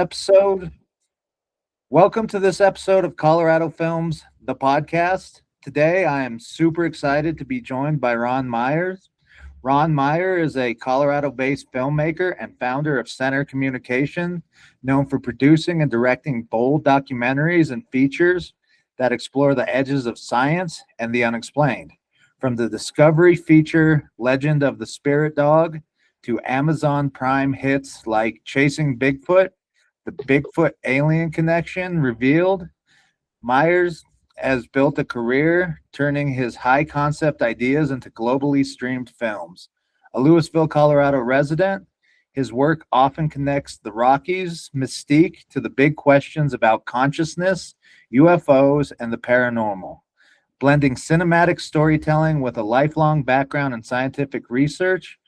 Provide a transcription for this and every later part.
episode. Welcome to this episode of Colorado Films, the podcast. Today, I am super excited to be joined by Ron Meyer. Ron Meyer is a Colorado based filmmaker and founder of Center Communication, known for producing and directing bold documentaries and features that explore the edges of science and the unexplained. From the Discovery feature Legend of the Spirit Dog to Amazon Prime hits like Chasing Bigfoot, The Bigfoot Alien Connection Revealed, Myers has built a career turning his high concept ideas into globally streamed films. A Louisville, Colorado resident, his work often connects the Rockies' mystique to the big questions about consciousness, UFOs, and the paranormal. Blending cinematic storytelling with a lifelong background in scientific research,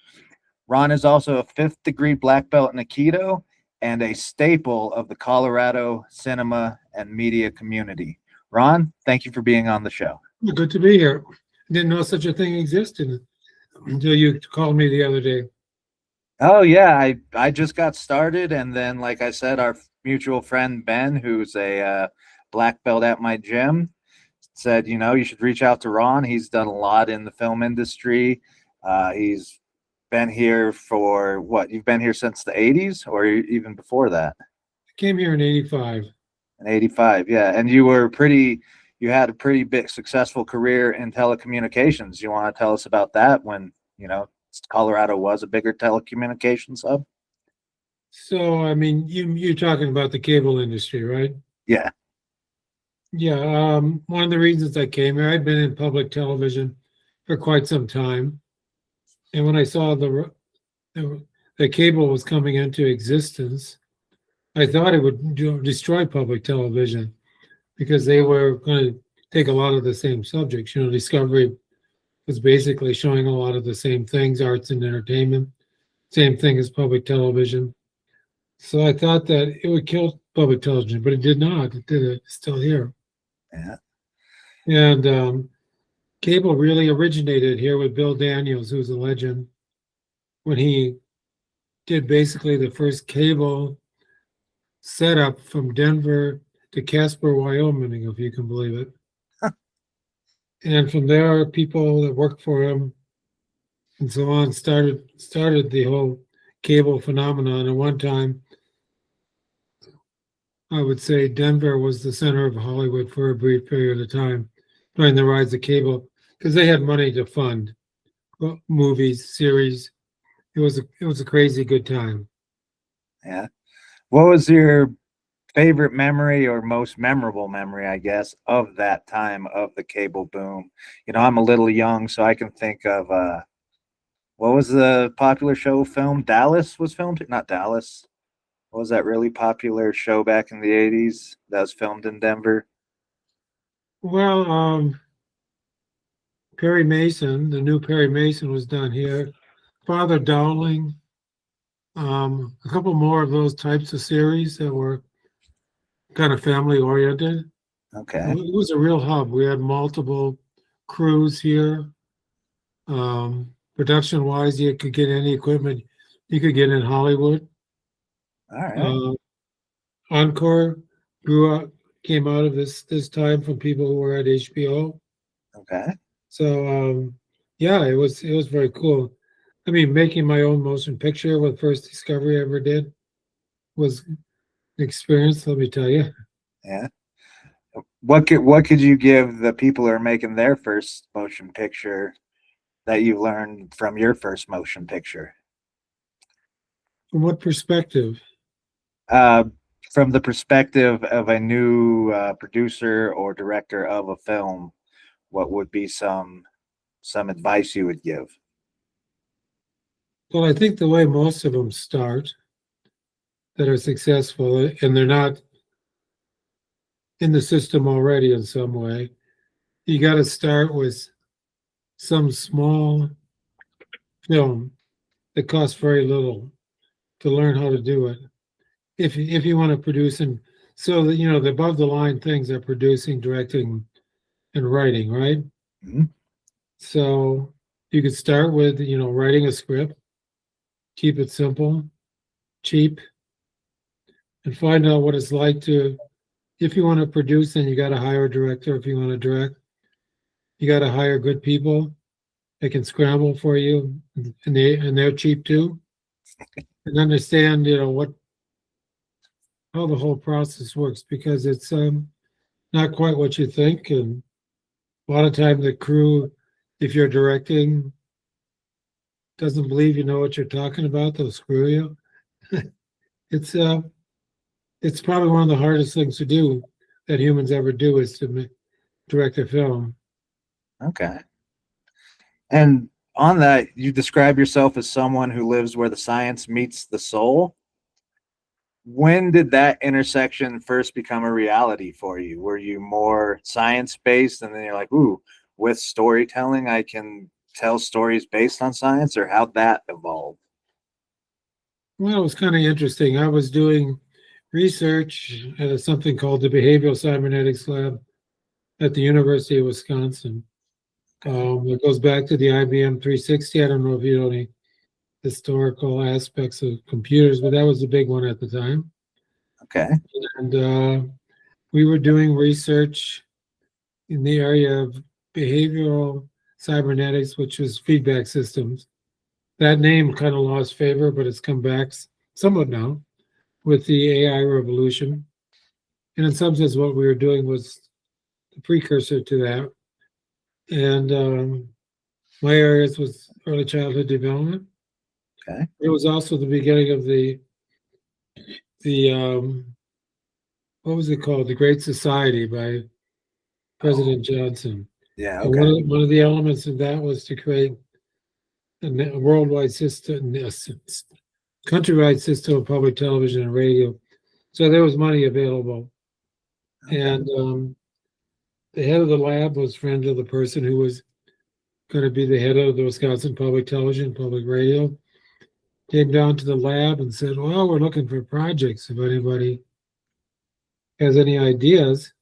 Ron is also a fifth degree black belt in Aikido and a staple of the Colorado cinema and media community. Ron, thank you for being on the show. Good to be here. I didn't know such a thing existed until you called me the other day. Oh yeah, I just got started, and then like I said, our mutual friend Ben, who's a black belt at my gym, said, you should reach out to Ron. He's done a lot in the film industry. He's been here for what? You've been here since the 80s or even before that? I came here in 85. In 85, yeah. And you had a pretty big successful career in telecommunications. You want to tell us about that when, Colorado was a bigger telecommunications hub? So, I mean, you're talking about the cable industry, right? Yeah. Yeah. One of the reasons I came here, I'd been in public television for quite some time. And when I saw the cable was coming into existence, I thought it would destroy public television because they were going to take a lot of the same subjects. Discovery was basically showing a lot of the same things, arts and entertainment, same thing as public television. So I thought that it would kill public television, but it did not. It did. It's still here. Yeah. And cable really originated here with Bill Daniels, who's a legend, when he did basically the first cable setup from Denver to Casper, Wyoming, if you can believe it. And from there, people that worked for him and so on started the whole cable phenomenon. At one time, I would say Denver was the center of Hollywood for a brief period of time during the rise of cable because they had money to fund movies, series. It was a crazy good time. Yeah. What was your favorite memory or most memorable memory, I guess, of that time of the cable boom? I'm a little young, so I can think of what was the popular show film? Dallas was filmed? Not Dallas. What was that really popular show back in the 80s that was filmed in Denver? Well, Perry Mason, the new Perry Mason was done here. Father Dowling, a couple more of those types of series that were kind of family oriented. Okay. It was a real hub. We had multiple crews here. Production wise, you could get any equipment you could get in Hollywood. All right. Encore came out of this time from people who were at HBO. Okay. So yeah, it was very cool. I mean, making my own motion picture, what first discovery I ever did, was an experience, let me tell you. Yeah. What could you give the people who are making their first motion picture that you learned from your first motion picture? From what perspective? From the perspective of a new producer or director of a film, what would be some advice you would give? Well, I think the way most of them start that are successful, and they're not in the system already in some way, you got to start with some small film that costs very little to learn how to do it. If you want to produce, and so that the above the line things are producing, directing, and writing, right? Mm-hmm. So you could start with writing a script, keep it simple, cheap, and find out what it's like to, if you want to produce, then you got to hire a director. If you want to direct, you got to hire good people. They can scramble for you, and they're cheap too. And understand, what how the whole process works, because it's not quite what you think, and a lot of time the crew, if you're directing, doesn't believe you know what you're talking about. They'll screw you. it's it's probably one of the hardest things to do that humans ever do, is to direct a film. Okay. And on that, you describe yourself as someone who lives where the science meets the soul. When did that intersection first become a reality for you? Were you more science-based, and then you're like, ooh, with storytelling, I can tell stories based on science, or how'd that evolve? Well, it was kind of interesting. I was doing research at something called the Behavioral Cybernetics Lab at the University of Wisconsin. It goes back to the IBM 360. I don't know if you know any historical aspects of computers, but that was the big one at the time. Okay. And we were doing research in the area of behavioral cybernetics, which was feedback systems. That name kind of lost favor, but it's come back somewhat now with the AI revolution. And in some sense, what we were doing was the precursor to that. And my areas was early childhood development. Okay. It was also the beginning of the what was it called? The Great Society by President Johnson. Yeah. And Okay. one of the elements of that was to create a worldwide system, a countrywide system of public television and radio. So there was money available. Okay. And the head of the lab was friend of the person who was going to be the head of the Wisconsin Public Television, Public Radio. Came down to the lab and said, well, we're looking for projects. If anybody has any ideas,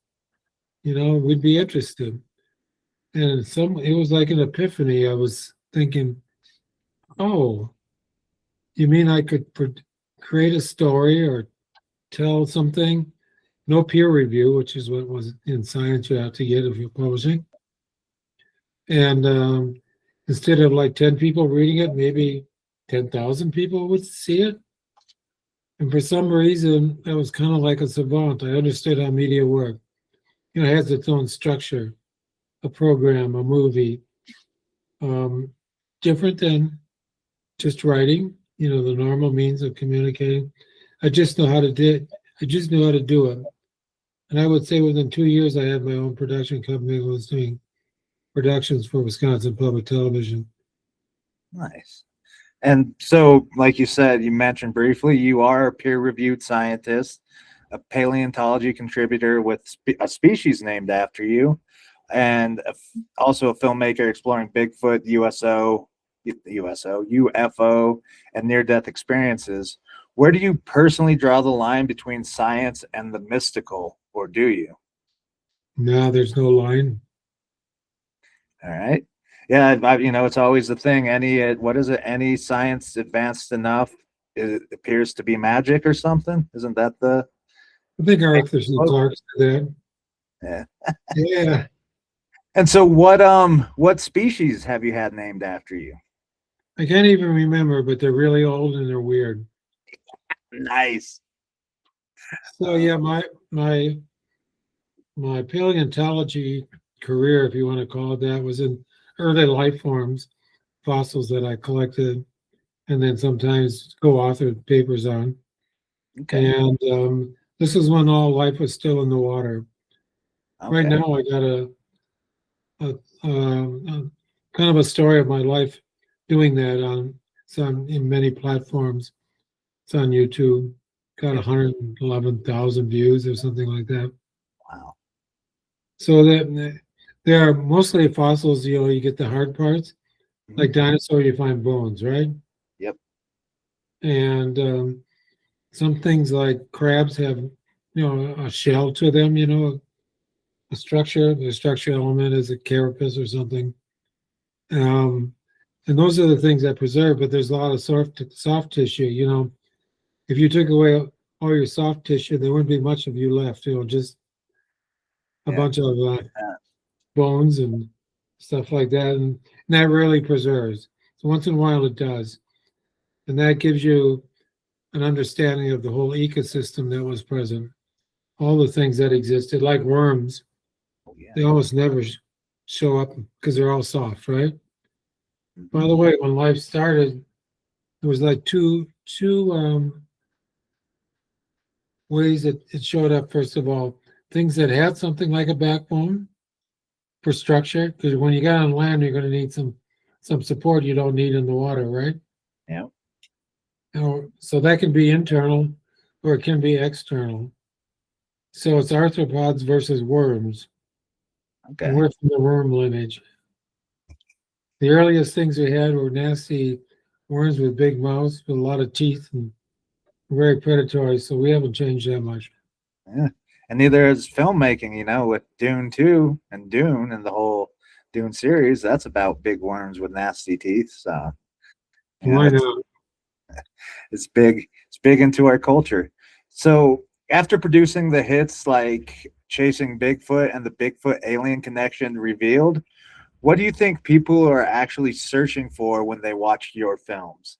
we'd be interested. And it was like an epiphany. I was thinking, oh, you mean I could create a story or tell something? No peer review, which is what was in science you have to get if you're publishing. And instead of like 10 people reading it, maybe 10,000 people would see it. And for some reason, I was kind of like a savant. I understood how media worked. It has its own structure, a program, a movie, different than just writing, the normal means of communicating. I just know how to do it. I just knew how to do it. And I would say within 2 years, I had my own production company that was doing productions for Wisconsin Public Television. Nice. And so, like you said, you mentioned briefly, you are a peer-reviewed scientist, a paleontology contributor with a species named after you, and also a filmmaker exploring Bigfoot, UFO, and near-death experiences. Where do you personally draw the line between science and the mystical, or do you? No, there's no line. All right. Yeah, it's always the thing. What is it? Any science advanced enough, it appears to be magic or something. Isn't that the? I think Arthur C. Clarke said Yeah. that. Yeah. And so, what species have you had named after you? I can't even remember, but they're really old and they're weird. Nice. So yeah, my paleontology career, if you want to call it that, was in early life forms, fossils that I collected, and then sometimes co-authored papers on. Okay. And this is when all life was still in the water. Okay. Right now, I got a kind of a story of my life doing that on in many platforms. It's on YouTube. Got 111,000 views or something like that. Wow. So that there are mostly fossils. You get the hard parts. Like dinosaur, you find bones, right? Yep. And some things like crabs have, a shell to them. A structure. The structural element is a carapace or something. And those are the things that preserve. But there's a lot of soft tissue. If you took away all your soft tissue, there wouldn't be much of you left. Just a Yeah. bunch of Yeah. bones and stuff like that, and that rarely preserves. So once in a while it does, and that gives you an understanding of the whole ecosystem that was present, all the things that existed, like worms. Oh, yeah. They almost never show up because they're all soft, right? By Mhm. the way, when life started, there was like two ways that it showed up. First of all, things that had something like a backbone for structure, because when you get on land, you're going to need some support you don't need in the water, right? Yeah. So that can be internal or it can be external. So it's arthropods versus worms, and Okay. we're from the worm lineage. The earliest things we had were nasty worms with big mouths with a lot of teeth and very predatory. So we haven't changed that much. Yeah. And neither is filmmaking, with Dune 2 and Dune and the whole Dune series. That's about big worms with nasty teeth. So, Why it's not? it's big. It's big into our culture. So after producing the hits like Chasing Bigfoot and the Bigfoot Alien Connection revealed, what do you think people are actually searching for when they watch your films?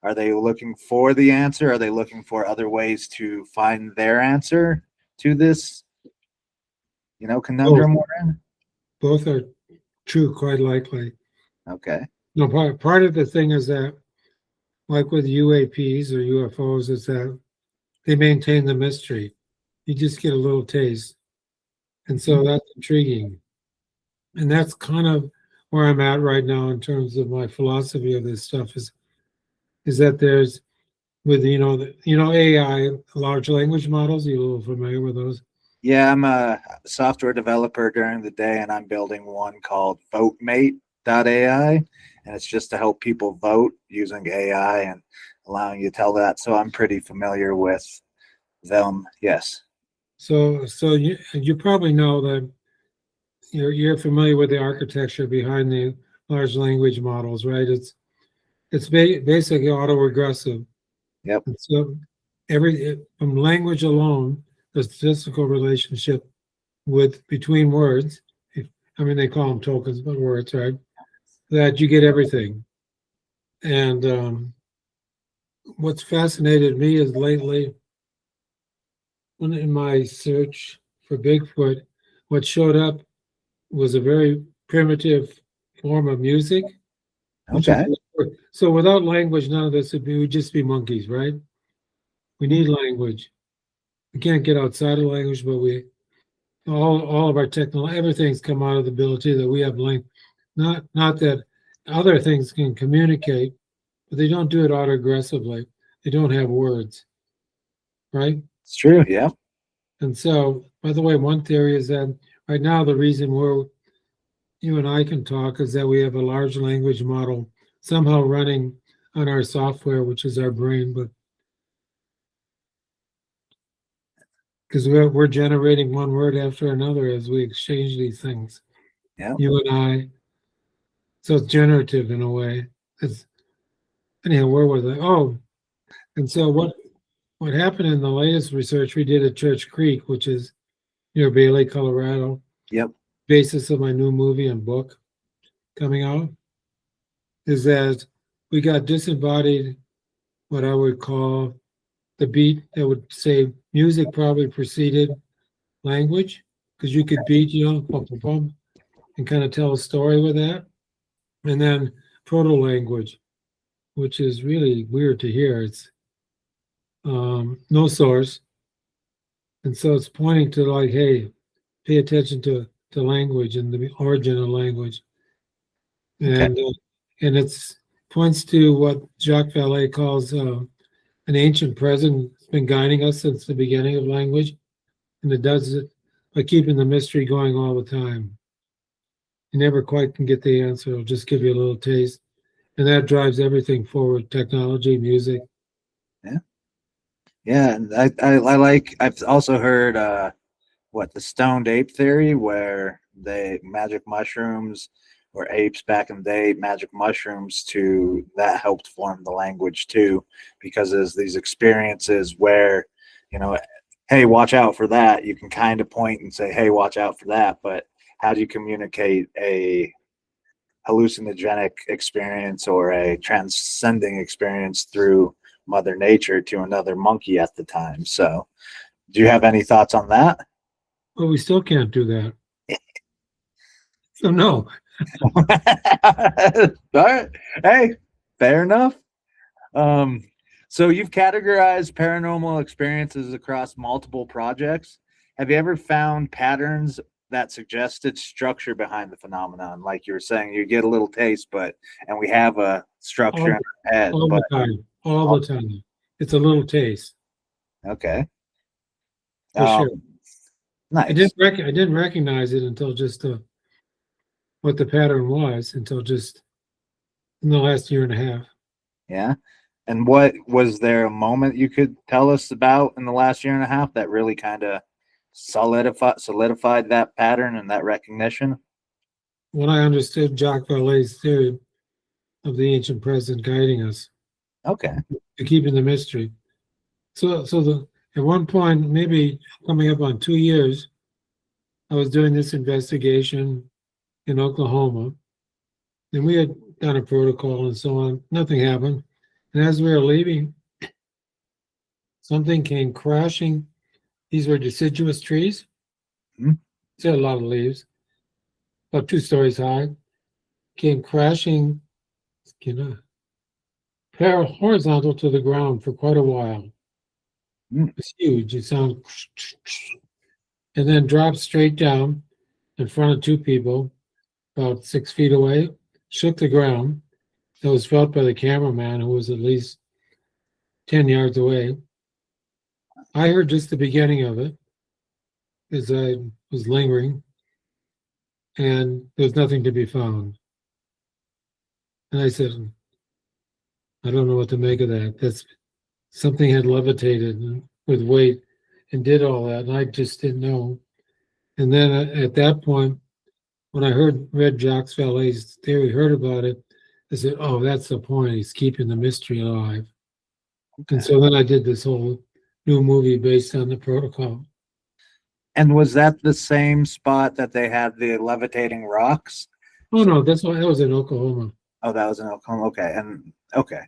Are they looking for the answer? Are they looking for other ways to find their answer to this, Both, conundrum we're in? both are true, quite likely. Okay. No, part of the thing is that, like with UAPs or UFOs, is that they maintain the mystery. You just get a little taste. And Mhm. so that's intriguing. And that's kind of where I'm at right now in terms of my philosophy of this stuff is that there's with AI, large language models, you a little familiar with those? Yeah, I'm a software developer during the day, and I'm building one called VoteMate.ai, and it's just to help people vote using AI and allowing you to tell that. So I'm pretty familiar with them. Yes. So you probably know that you're familiar with the architecture behind the large language models, right? It's basically autoregressive. Yep. And so from language alone, the statistical relationship with between words, I mean they call them tokens, but words, right? That you get everything. And what's fascinated me is lately, when in my search for Bigfoot, what showed up was a very primitive form of music, which is Okay. so without language, none of this would just be monkeys, right? We need language. We can't get outside of language, but we all of our technology, everything's come out of the ability that we have language. Not that other things can communicate, but they don't do it auto aggressively. They don't have words, right? It's true. Yeah. And so, by the way, one theory is that right now the reason you and I can talk is that we have a large language model somehow running on our software, which is our brain, but because we're generating one word after another as we exchange these things, Yeah. you and I. So it's generative in a way. It's anyhow, where was I? Oh, and so what happened in the latest research we did at Church Creek, which is near Bailey, Colorado, Yep. basis of my new movie and book coming out, is that we got disembodied what I would call the beat that would say music probably preceded language, because you could beat, pum, pum, pum, and kind of tell a story with that. And then proto language, which is really weird to hear. It's no source. And so it's pointing to like, hey, pay attention to language and the origin of language. Okay. And it's points to what Jacques Vallée calls an ancient present. It's been guiding us since the beginning of language. And it does it by keeping the mystery going all the time. You never quite can get the answer. It'll just give you a little taste. And that drives everything forward, technology, music. Yeah. Yeah. And I like, I've also heard, the stoned ape theory, where they magic mushrooms or apes back in the day, magic mushrooms that helped form the language too, because there's these experiences where you know, hey, watch out for that. You can kind of point and say, hey, watch out for that. But how do you communicate a hallucinogenic experience or a transcending experience through Mother Nature to another monkey at the time? So, do you have any thoughts on that? But we still can't do that. So no. All right. Hey, fair enough. Um, so you've categorized paranormal experiences across multiple projects. Have you ever found patterns that suggested structure behind the phenomenon? Like you were saying, you get a little taste, and we have a structure All, in our head, all but the time. All the time. It's a little taste. okay. For sure. Nice. I didn't recognize it until just what the pattern was until just in the last year and a half. Yeah. And what was there a moment you could tell us about in the last year and a half that really kind of solidified that pattern and that recognition? When I understood Jacques Vallée's theory of the ancient present guiding us Okay. to keeping the mystery. At one point, maybe coming up on 2 years, I was doing this investigation in Oklahoma, and we had done a protocol and so on. Nothing happened. And as we were leaving, something came crashing. These were deciduous trees. Hmm. They had a lot of leaves, about 2 stories high. Came crashing, horizontal to the ground for quite a while. Hmm. It's huge. It sounded, and then dropped straight down in front of two people, about 6 feet away, shook the ground. It was felt by the cameraman, who was at least 10 yards away. I heard just the beginning of it as I was lingering, and there was nothing to be found. And I said, I don't know what to make of that. That's something had levitated with weight and did all that, and I just didn't know. And then at that point, when I read Jacques Vallée's theory, heard about it, I said, "Oh, that's the point. He's keeping the mystery alive." Okay. And so then I did this whole new movie based on the protocol. And was that the same spot that they had the levitating rocks? Oh no, that was in Oklahoma. Oh, that was in Oklahoma. Okay. And okay.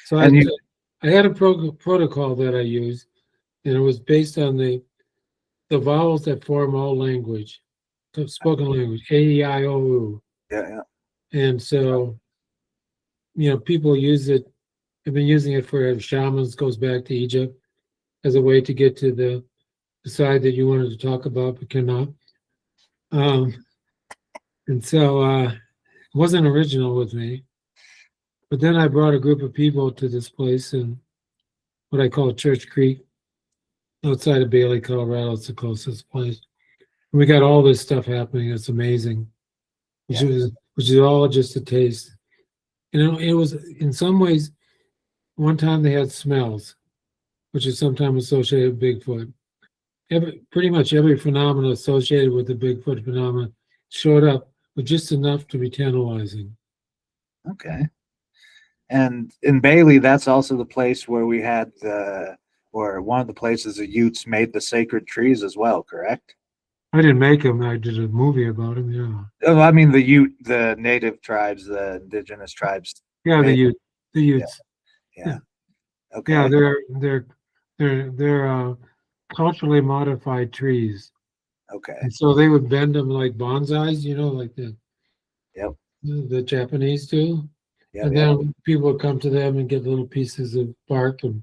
So And I had a protocol that I used, and it was based on the vowels that form all language, the spoken language, A, E, I, O, U. yeah. And so, people use it. Have been using it for shamans. Goes back to Egypt as a way to get to the side that you wanted to talk about but cannot. And so it wasn't original with me. But then I brought a group of people to this place in what I call Church Creek, outside of Bailey, Colorado. It's the closest place. We got all this stuff happening. It's amazing, which is all just a taste. It was in some ways. One time they had smells, which is sometimes associated with Bigfoot. Pretty much every phenomenon associated with the Bigfoot phenomenon showed up with just enough to be tantalizing. Okay. And in Bailey, that's also the place where we had or one of the places the Utes made the sacred trees as well, correct? I didn't make them. I did a movie about them. Yeah. Oh, I mean the native tribes, the indigenous tribes. Yeah, the Utes. Yeah. Okay. Yeah, they're culturally modified trees, Okay. and so they would bend them like bonsais, like Yep. the Japanese do. Yep. And then people would come to them and get little pieces of bark and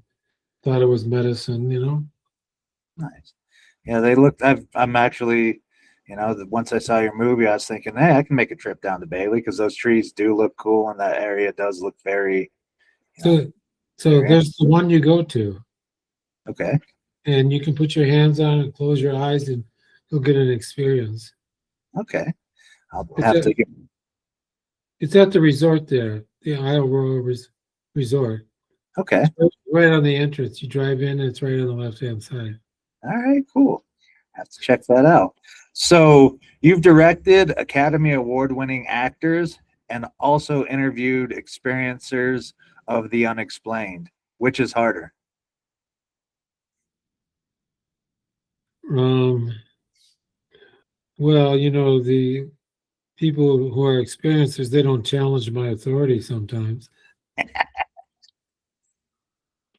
thought it was medicine. Nice. Yeah, they looked. I'm actually, once I saw your movie, I was thinking, hey, I can make a trip down to Bailey because those trees do look cool, and that area does look very. So there's the one you go to, Okay. and you can put your hands on it, close your eyes, and you'll get an experience. Okay. I'll have to. It's at the resort there, the Isle Royal Resort. Okay. It's right on the entrance. You drive in, and it's right on the left-hand side. All right. Cool. Have to check that out. So you've directed Academy Award-winning actors and also interviewed experiencers of the unexplained. Which is harder? Um, well, the people who are experiencers, they don't challenge my authority sometimes.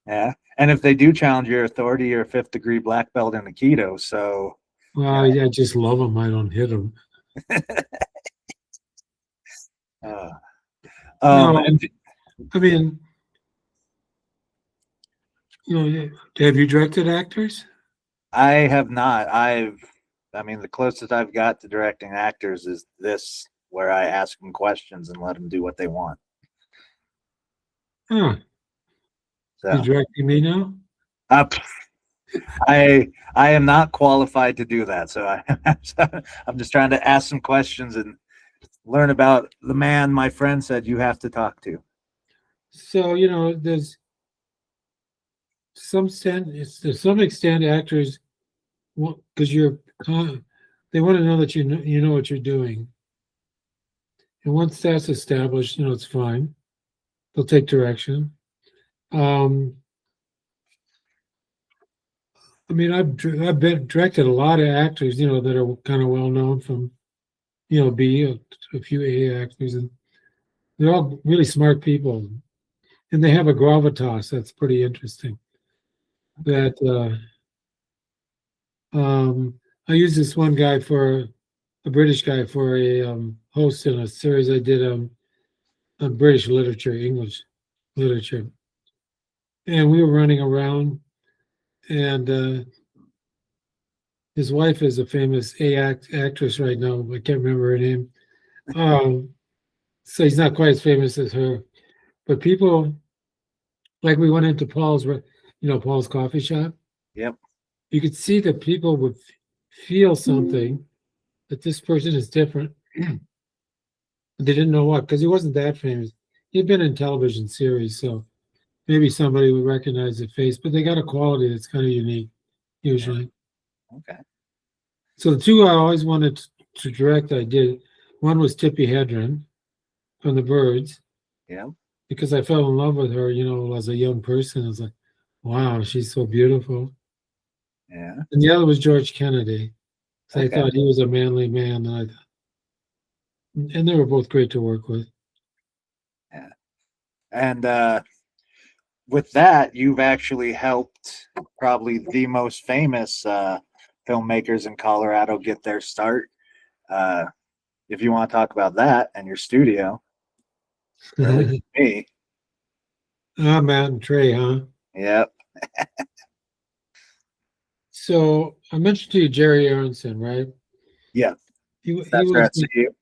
Yeah. And if they do challenge your authority, you're a fifth degree black belt in Aikido. So, Well, I just love them. I don't hit them. uh, No, and I mean, have you directed actors? I have not. I mean, the closest I've got to directing actors is this, where I ask them questions and let them do what they want. Huh. You So, directing me now? uh, I am not qualified to do that. So I'm just trying to ask some questions and learn about the man my friend said you have to talk to. So, there's to some extent, actors, because they want to know that you know what you're doing. And once that's established, it's fine. They'll take direction. Um, I mean, I've been directed a lot of actors, that are kind of well known from, B, a few A actors, and they're all really smart people, and they have a gravitas that's pretty interesting. Okay. That I used this one guy for a British guy for a host in a series I did on British literature, English literature, and we were running around, and his wife is a famous actress right now. I can't remember her name. So he's not quite as famous as her, but people like we went into Paul's coffee shop. Yep. You could see that people would feel something that this person is different. They didn't know what, because he wasn't that famous. He'd been in television series, so maybe somebody would recognize the face, but they got a quality that's kind of unique, usually. Okay. So the two I always wanted to direct, I did. One was Tippi Hedren from The Birds, Yeah. because I fell in love with her, as a young person. I was like, wow, she's so beautiful. Yeah. And the other was George Kennedy. So I Okay. thought he was a manly man, and they were both great to work with. Yeah. And with that, you've actually helped probably the most famous filmmakers in Colorado get their start. Uh, if you want to talk about that and your studio, or at least me. Matt and Trey, huh? Yep. So I mentioned to you Jerry Aronson, right? Yeah. He That's was right. So you.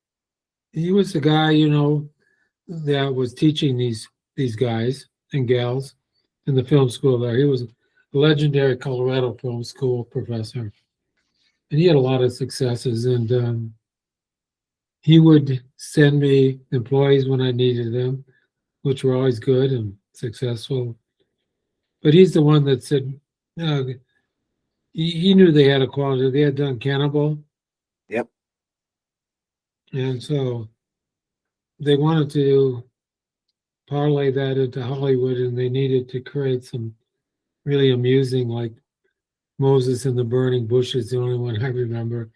he was the guy, that was teaching these guys and gals in the film school there. He was a legendary Colorado film school professor, and he had a lot of successes. And he would send me employees when I needed them, which were always good and successful. But he's the one that said, uh, he knew they had a quality. They had done Cannibal, Yep. and so they wanted to parlay that into Hollywood, and they needed to create some really amusing, like Moses and the Burning Bush is the only one I remember,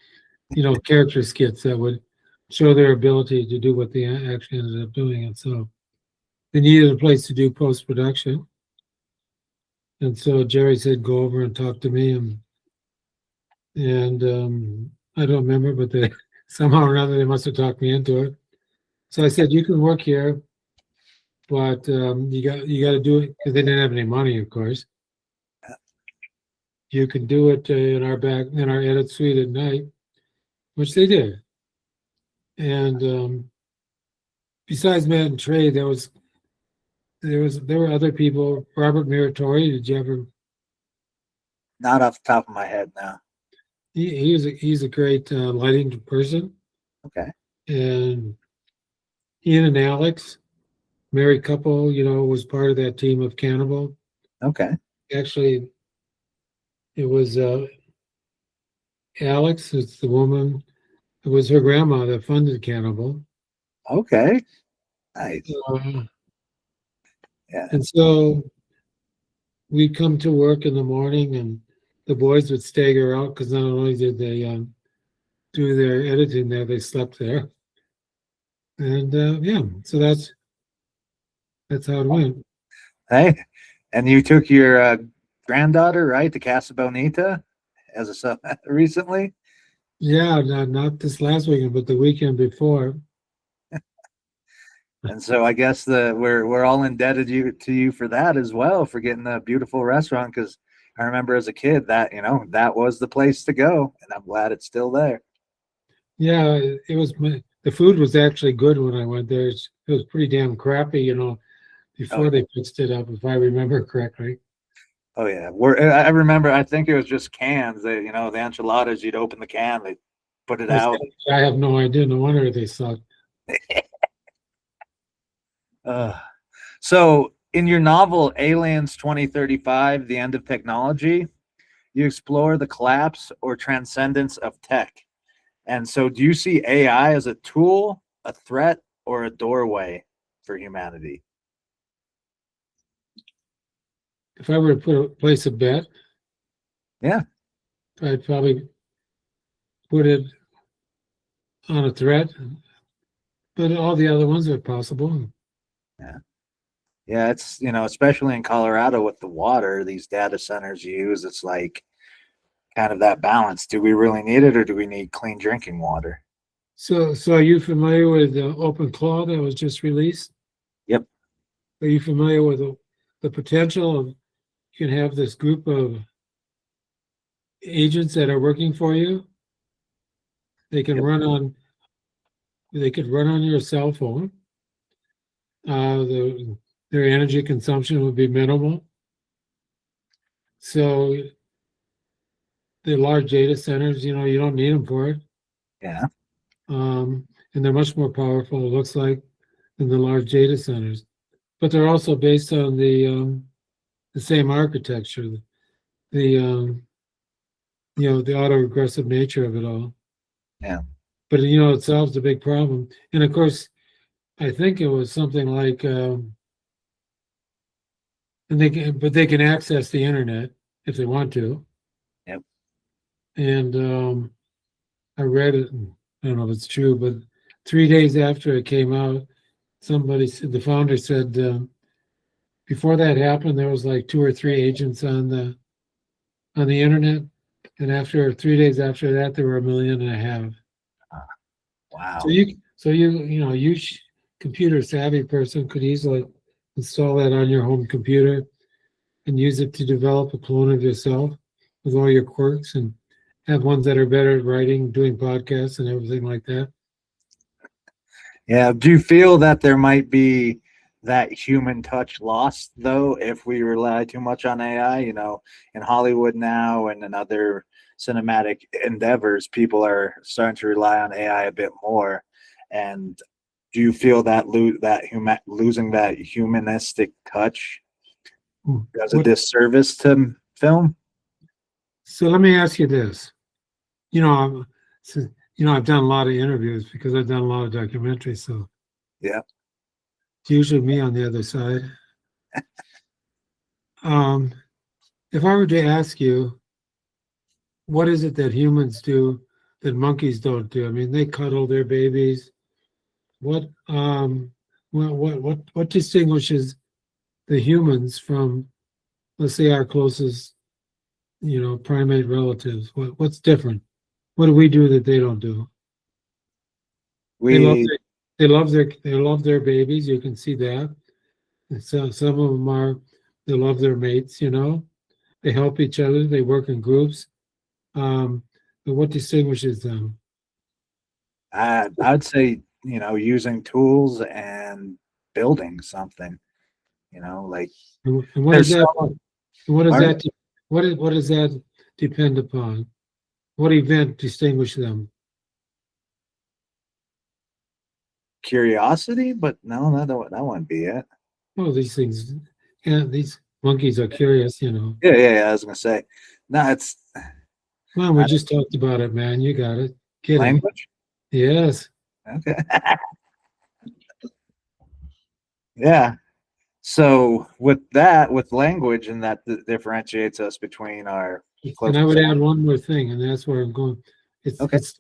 character skits that would show their ability to do what they actually ended up doing. And so they needed a place to do post production. And so Jerry said, go over and talk to me. And I don't remember, but they somehow or another, they must have talked me into it. So I said, you can work here, but you got to do it, because they didn't have any money, of course. You can do it in our edit suite at night, which they did. And besides Matt and Trey, there were other people. Robert Miratori, did you ever? Not off the top of my head now. He's a great lighting person, Okay. and Ian and Alex, married couple, was part of that team of Cannibal. Okay. Actually, it was Alex, it's the woman. It was her grandma that funded Cannibal. Okay. Nice. Uh, Yeah. and so we come to work in the morning, and the boys would stagger out because not only did they do their editing there, they slept there. And yeah, so that's how it went. Hey, and you took your granddaughter, right, to Casa Bonita as a recently. Yeah, not this last weekend, but the weekend before. And so I guess we're all indebted to you for that as well, for getting a beautiful restaurant. Because I remember as a kid that that was the place to go, and I'm glad it's still there. Yeah, it was the food was actually good when I went there. It was pretty damn crappy, before they fixed it up, if I remember correctly. Oh yeah, I remember. I think it was just cans. They, the enchiladas. You'd open the can, they put it out. I have no idea. No wonder they suck. So, in your novel Aliens 2035: The End of Technology, you explore the collapse or transcendence of tech. And so, do you see AI as a tool, a threat, or a doorway for humanity? If I were to place a bet, Yeah. I'd probably put it on a threat, but all the other ones are possible. Yeah. Yeah, it's, especially in Colorado with the water these data centers use, it's like kind of that balance. Do we really need it, or do we need clean drinking water? So are you familiar with Open Claw that was just released? Yep. Are you familiar with the potential of you can have this group of agents that are working for you? They can Yep. they could run on your cell phone. Their energy consumption would be minimal. So the large data centers, you don't need them for it. Yeah. And they're much more powerful, it looks like, than the large data centers. But they're also based on the same architecture, the the autoregressive nature of it all. Yeah. But it solves a big problem. And of course, I think it was something like, but they can access the internet if they want to. Yep. And I read it. I don't know if it's true, but 3 days after it came out, the founder said, before that happened, there was like 2 or 3 agents on the internet, and after 3 days after that, there were 1.5 million. Wow. So you computer savvy person could easily install that on your home computer and use it to develop a clone of yourself with all your quirks and have ones that are better at writing, doing podcasts, and everything like that. Yeah. Do you feel that there might be that human touch lost, though, if we rely too much on AI? In Hollywood now and in other cinematic endeavors, people are starting to rely on AI a bit more. And do you feel that losing that humanistic touch does a What, disservice to film? so let me ask you this. You know, I'm, I've done a lot of interviews because I've done a lot of documentaries. So Yeah. it's usually me on the other side. Um, if I were to ask you, what is it that humans do that monkeys don't do? I mean, they cuddle their babies. What distinguishes the humans from, let's say, our closest, primate relatives? What's different? What do we do that they don't do? They love We, their, they love their babies. You can see that. And so some of them they love their mates. They help each other. They work in groups. But what distinguishes them? I'd say, using tools and building something, like And what is there's that? some What does art, that? What does that depend upon? What event distinguishes them? curiosity, but no, that wouldn't be it. Well, these things, yeah, these monkeys are curious. Yeah. I was gonna say, no, it's Well, we just talked about it, man. You got it. Get it? language. Yes. Okay. Yeah. So with language, and that differentiates us between our close And I to would someone. add one more thing, and that's where I'm going. It's Okay. it's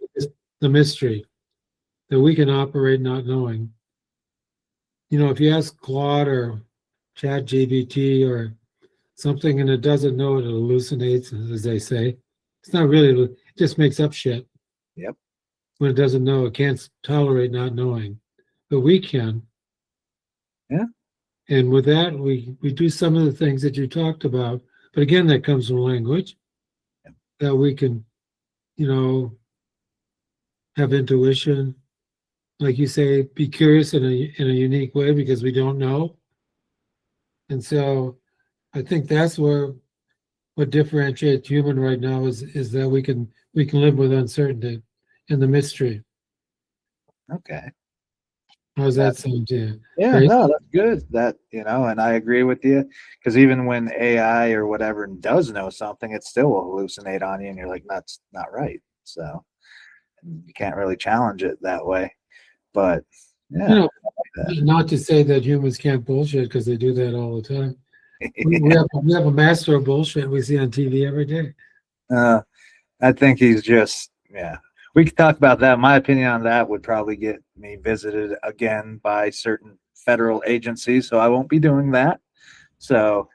the mystery that we can operate not knowing. You know, if you ask Claude or Chat GBT or something and it doesn't know it, it hallucinates, as they say. It's not really, it just makes up shit Yep. when it doesn't know. It can't tolerate not knowing. But we can. Yeah. And with that, we do some of the things that you talked about. But again, that comes from language that we can, you know, have intuition. Like you say, be curious in a unique way because we don't know. And so I think that's where what differentiates human right now is that we can live with uncertainty and the mystery. Okay. How's That, that sound to you? yeah, Great. no, that's good. That, and I agree with you, because even when AI or whatever does know something, it still will hallucinate on you, and you're like, that's not right. So you can't really challenge it that way. But You yeah, know, not to say that humans can't bullshit because they do that all the time. We have a master of bullshit we see on TV every day. uh, I think he's just, yeah. We could talk about that. My opinion on that would probably get me visited again by certain federal agencies, so I won't be doing that. So,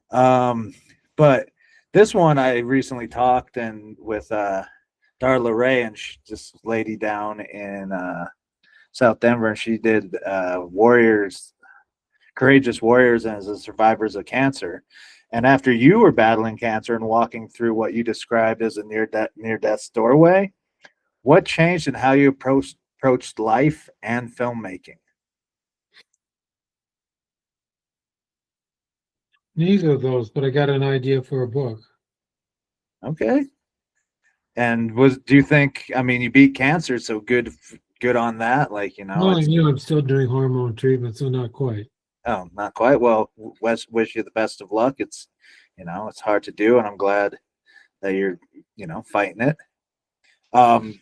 um, but this one I recently talked and with Darla Ray, and she, this lady down in South Denver, and she did Warriors, Courageous Warriors, and as a survivors of cancer. And after you were battling cancer and walking through what you described as a near death doorway, what changed in how you approached life and filmmaking? Neither of those, but I got an idea for a book. Okay. And do you think, I mean, you beat cancer, so good on that. Like, Well, it's, I'm still doing hormone treatment, so not quite. oh, not quite. Well, wish you the best of luck. It's, it's hard to do, and I'm glad that you're, fighting it. Um,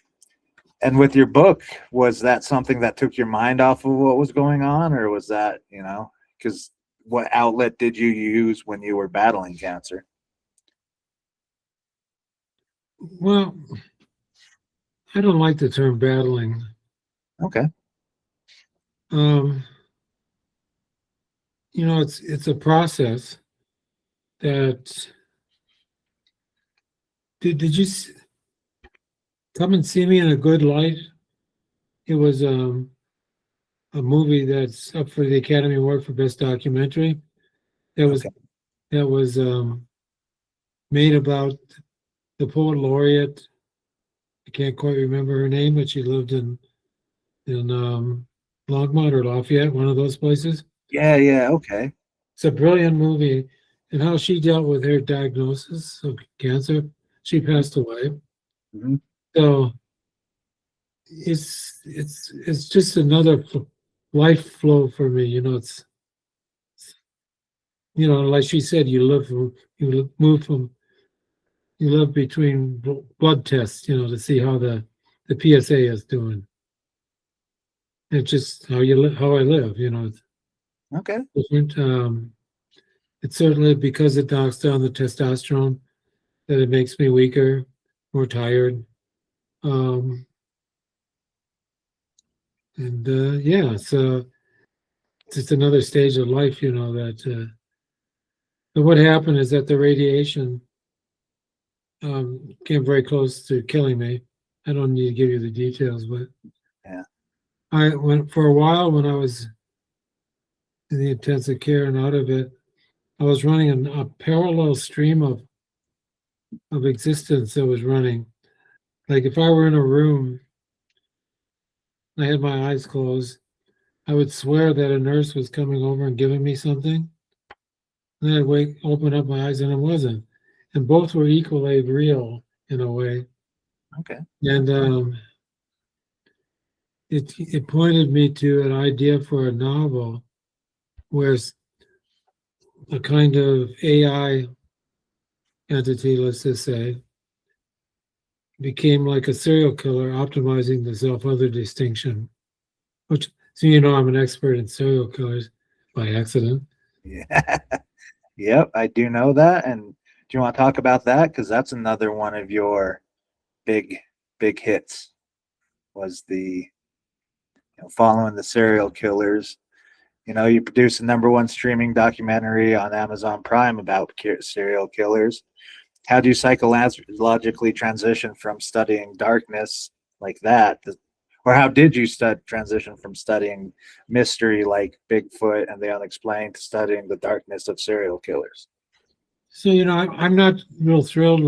and with your book, was that something that took your mind off of what was going on, or was that, because what outlet did you use when you were battling cancer? Well, I don't like the term battling. Okay. Um, it's a process that did you come and see me in a good light? It was a movie that's up for the Academy Award for Best Documentary. That was Okay. that was made about the poet laureate. I can't quite remember her name, but she lived in Longmont or Lafayette, one of those places. Yeah. Yeah. Okay. It's a brilliant movie, and how she dealt with her diagnosis of cancer. She passed away. Hmm. So it's just another life flow for me. It's like she said, you live between blood tests, to see how the PSA is doing. It's just how I live. It's Okay. different. It's certainly because it knocks down the testosterone that it makes me weaker, more tired. Um, and yeah, so it's just another stage of life, that. But what happened is that the radiation came very close to killing me. I don't need to give you the details, but Yeah. I went for a while when I was in the intensive care and out of it. I was running a parallel stream of existence that was running. Like if I were in a room, I had my eyes closed, I would swear that a nurse was coming over and giving me something. Then I'd open up my eyes, and it wasn't. And both were equally real in a way. Okay. And it pointed me to an idea for a novel where a kind of AI entity, let's just say, became like a serial killer optimizing the self-other distinction, which, so I'm an expert in serial killers by accident. Yeah. Yep. I do know that. And Do you want to talk about that? Because that's another one of your big hits, was the following the serial killers. You produced the #1 streaming documentary on Amazon Prime about serial killers. How do you psychologically transition from studying darkness like that, or how did you transition from studying mystery like Bigfoot and the unexplained to studying the darkness of serial killers? So, I'm not real thrilled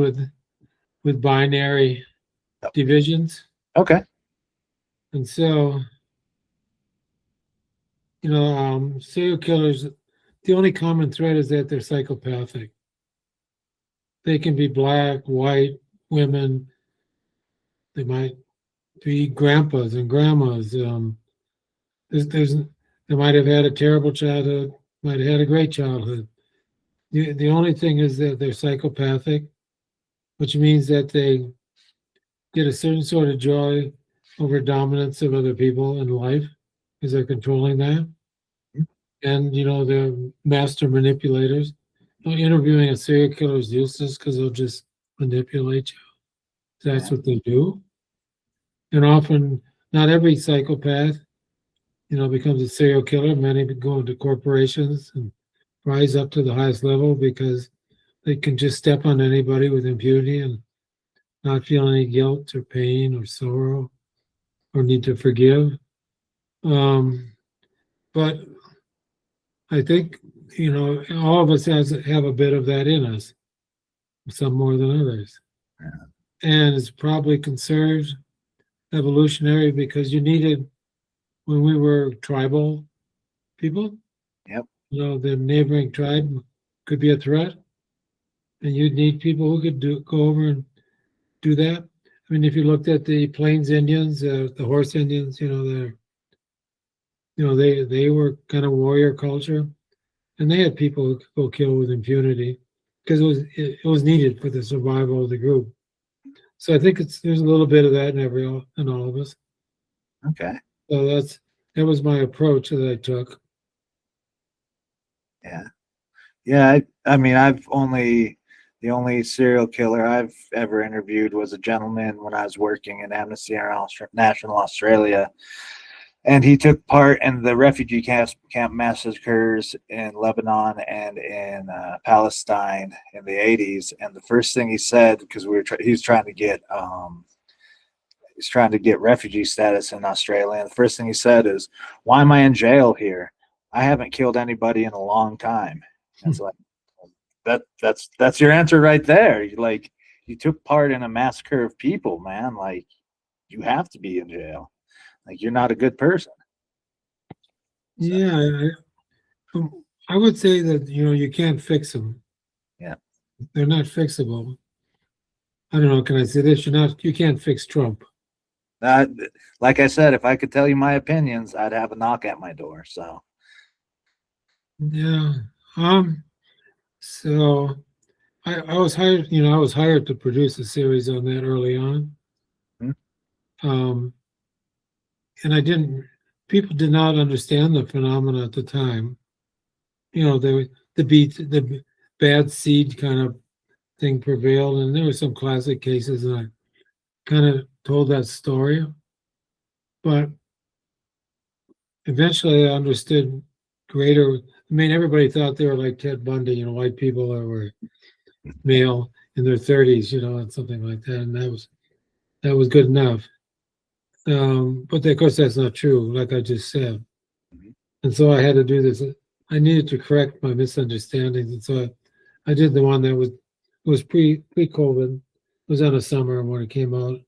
with binary divisions. Okay. And so, serial killers, the only common thread is that they're psychopathic. They can be black, white, women. They might be grandpas and grandmas. They might have had a terrible childhood, might have had a great childhood. The only thing is that they're psychopathic, which means that they get a certain sort of joy over dominance of other people in life because they're controlling that. And, they're master manipulators. Interviewing a serial killer is useless because they'll just manipulate you. That's what they do. And often, not every psychopath, becomes a serial killer. Many go into corporations and rise up to the highest level because they can just step on anybody with impunity and not feel any guilt or pain or sorrow or need to forgive. But I think, all of us have a bit of that in us, some more than others. Yeah. And it's probably conserved evolutionary because you needed, when we were tribal people, Yep. the neighboring tribe could be a threat, and you'd need people who could go over and do that. I mean, if you looked at the Plains Indians, the horse Indians, they were kind of warrior culture, and they had people who could go kill with impunity because it was needed for the survival of the group. So I think there's a little bit of that in all of us. Okay. So that was my approach that I took. Yeah. I mean, the only serial killer I've ever interviewed was a gentleman when I was working in Amnesty International Australia, and he took part in the refugee camp massacres in Lebanon and in Palestine in the 80s. And the first thing he said, because he's trying to get refugee status in Australia, and the first thing he said is, "Why am I in jail here? I haven't killed anybody in a long time." And it's like, that's your answer right there. You took part in a massacre of people, man. Like, you have to be in jail. Like, you're not a good person. So, Yeah, I would say that you can't fix them. Yeah, they're not fixable. I don't know. Can I say this? You can't fix Trump. like I said, if I could tell you my opinions, I'd have a knock at my door. So Yeah. So I was hired. I was hired to produce a series on that early on. Hmm. And I didn't. People did not understand the phenomena at the time. The bad seed kind of thing prevailed, and there were some classic cases, and I kind of told that story. But eventually, I understood greater. I mean, everybody thought they were like Ted Bundy, white people that were male in their 30s, and something like that, and that was good enough. But of course, that's not true, like I just said. And so I had to do this. I needed to correct my misunderstandings, and so I did the one that was pre-COVID. It was in the summer when it came out,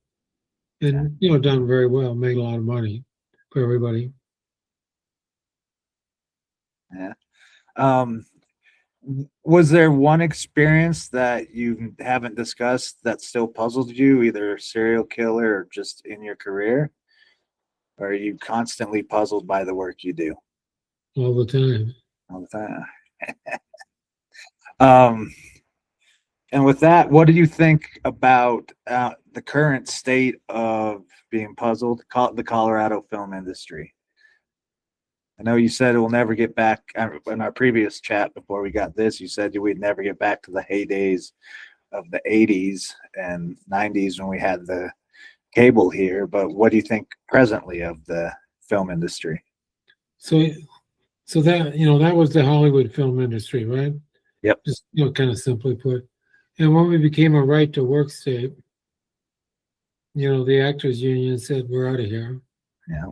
and done very well, made a lot of money for everybody. Yeah. Was there one experience that you haven't discussed that still puzzled you, either serial killer or just in your career? Or are you constantly puzzled by the work you do? All the time. All the time. And with that, what do you think about the current state of being puzzled, the Colorado film industry? I know you said it will never get back. In our previous chat before we got this, you said we'd never get back to the heydays of the 80s and 90s when we had the cable here. But what do you think presently of the film industry? So, so that, that was the Hollywood film industry, right? Yep. Just, kind of simply put. And when we became a right to work state, the actors union said, we're out of here. Yeah.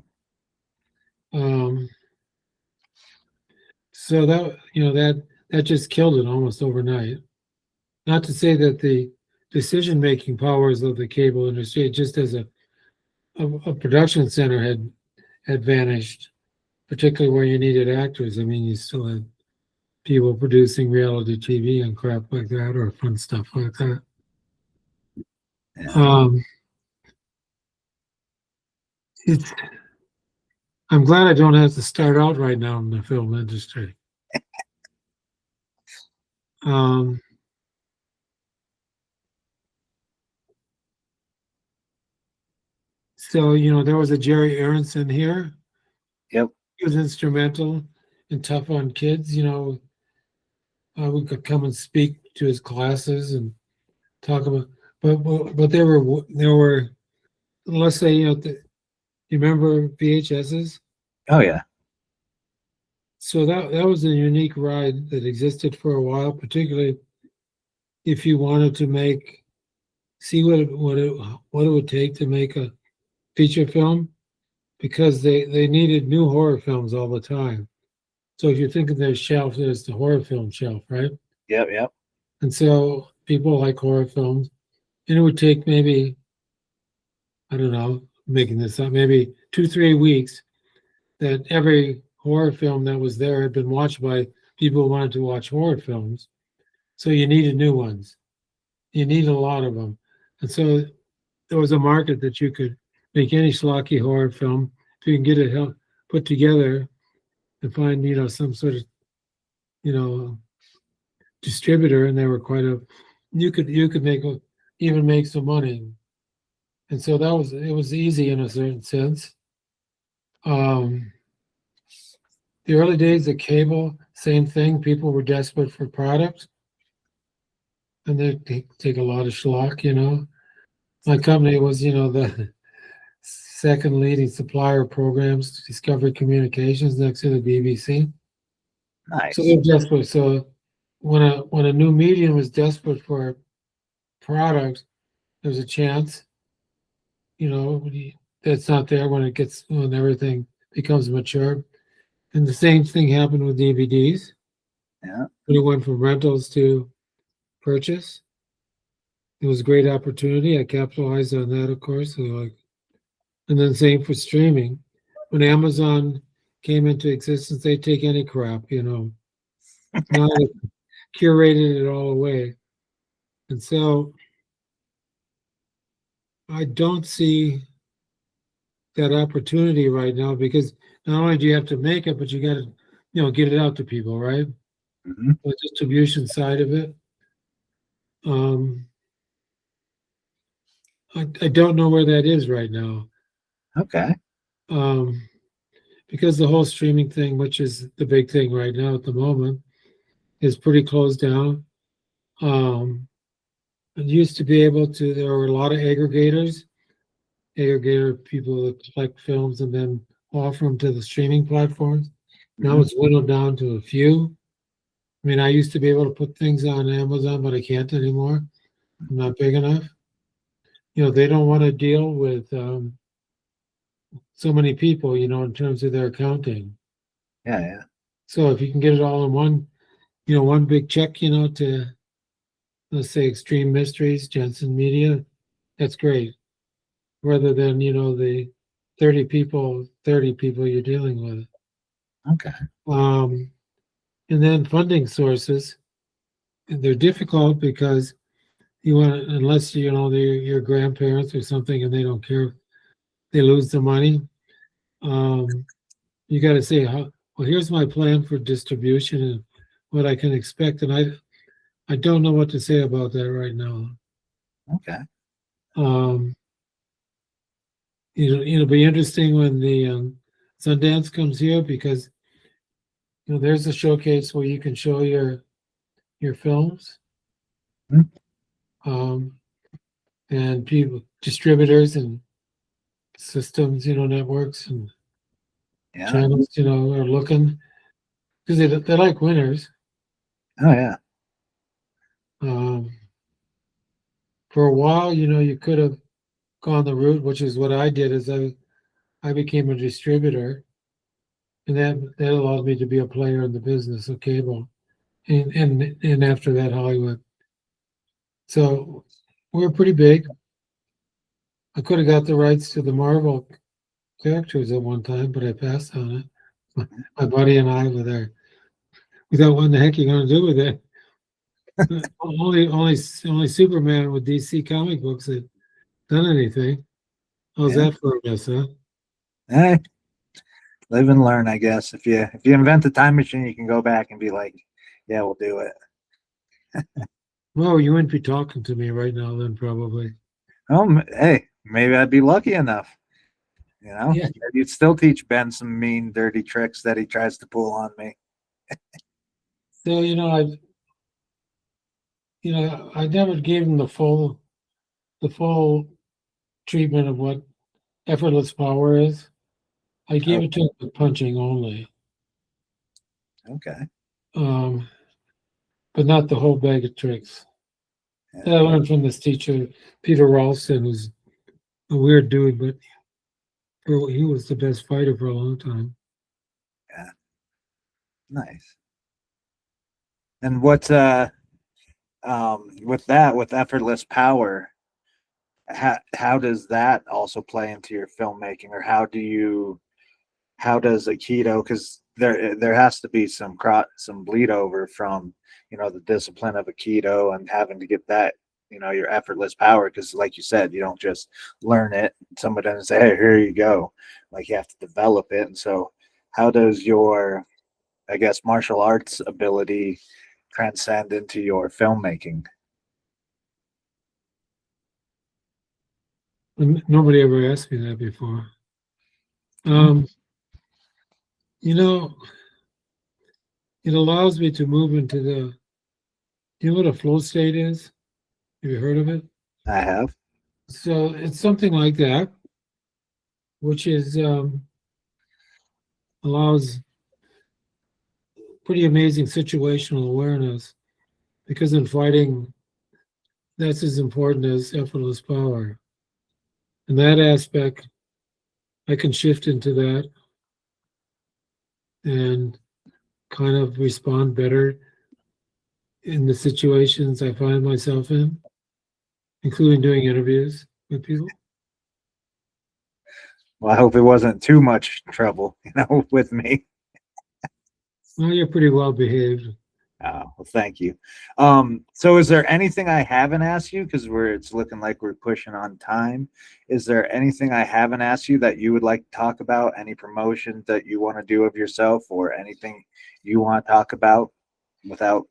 So that just killed it almost overnight. Not to say that the decision-making powers of the cable industry, just as a production center had vanished, particularly where you needed actors. I mean, you still had people producing reality TV and crap like that, or fun stuff like that. Yeah. I'm glad I don't have to start out right now in the film industry. So, there was a Jerry Aronson here. Yep. He was instrumental in Tough on Kids. We could come and speak to his classes and talk about, but there were, let's say, you remember VHSs? Oh yeah. So that was a unique ride that existed for a while, particularly if you wanted to see what it would take to make a feature film, because they needed new horror films all the time. So if you think of their shelf, there's the horror film shelf, right? Yep. Yep. And so people like horror films, and it would take maybe, I don't know, making this up, maybe 2-3 weeks that every horror film that was there had been watched by people who wanted to watch horror films. So you needed new ones. You need a lot of them. And so there was a market that you could make any schlocky horror film if you can get it put together and find, some sort of, distributor, and they were you could even make some money. And so it was easy in a certain sense. The early days of cable, same thing. People were desperate for product, and they take a lot of schlock. My company was, the second leading supplier of programs to Discovery Communications next to the BBC. Nice. So they're desperate. So when a new medium was desperate for a product, there's a chance, that's not there when everything becomes mature. And the same thing happened with DVDs. Yeah. When it went from rentals to purchase, it was a great opportunity. I capitalized on that, of course. And then same for streaming. When Amazon came into existence, they take any crap, Now they curated it all away. And so I don't see that opportunity right now, because not only do you have to make it, but you got to, get it out to people, right? Mm-hmm. The distribution side of it. I don't know where that is right now. Okay. Because the whole streaming thing, which is the big thing right now at the moment, is pretty closed down. It used to be able to, there were a lot of aggregator people that collect films and then offer them to the streaming platforms. Now Mm-hmm. it's whittled down to a few. I mean, I used to be able to put things on Amazon, but I can't anymore. I'm not big enough. They don't want to deal with so many people, in terms of their accounting. Yeah. Yeah. So if you can get it all in one big check, to, let's say, Extreme Mysteries, Jensen Media, that's great. Rather than, the 30 people you're dealing with. Okay. And then funding sources, they're difficult because unless they're your grandparents or something and they don't care, they lose the money. You got to say, well, here's my plan for distribution and what I can expect, and I don't know what to say about that right now. Okay. It'll be interesting when the Sundance comes here, because there's a showcase where you can show your films, Hmm. and people, distributors and systems, networks and Yeah. channels, are looking because they like winners. Oh yeah. Um, for a while, you could have gone the route, which is what I did, is I became a distributor, and that allowed me to be a player in the business of cable, and after that Hollywood. So we're pretty big. I could have got the rights to the Marvel characters at one time, but I passed on it. My buddy and I were there. We thought, what the heck are you going to do with it? Only Superman with DC comic books had done anything. How's Yeah. that for a miss, huh? Hey, live and learn, I guess. If you invent a time machine, you can go back and be like, yeah, we'll do it. Well, you wouldn't be talking to me right now, then probably. Oh, hey, maybe I'd be lucky enough. Yeah. You'd still teach Ben some mean, dirty tricks that he tries to pull on me. So I never gave him the full treatment of what effortless power is. I gave it to him with punching only, Okay. um, but not the whole bag of tricks. Yeah. And I learned from this teacher, Peter Ralston, who's a weird dude, but he was the best fighter for a long time. Yeah. Nice. And what with effortless power, how does that also play into your filmmaking, or how does Aikido, because there has to be some bleed over from the discipline of Aikido and having to get that your effortless power, because like you said, you don't just learn it, someone doesn't say, hey, here you go. Like, you have to develop it. And so how does your, I guess, martial arts ability transcend into your filmmaking? And nobody ever asked me that before. Hmm. You know, it allows me to move into what a flow state is? Have you heard of it? I have. So it's something like that, which is allows pretty amazing situational awareness, because in fighting, that's as important as effortless power. In that aspect, I can shift into that and kind of respond better in the situations I find myself in, including doing interviews with people. Well, I hope it wasn't too much trouble, with me. Well, you're pretty well behaved. Well, thank you. So is there anything I haven't asked you? Because it's looking like we're pushing on time. Is there anything I haven't asked you that you would like to talk about? Any promotion that you want to do of yourself, or anything you want to talk about without,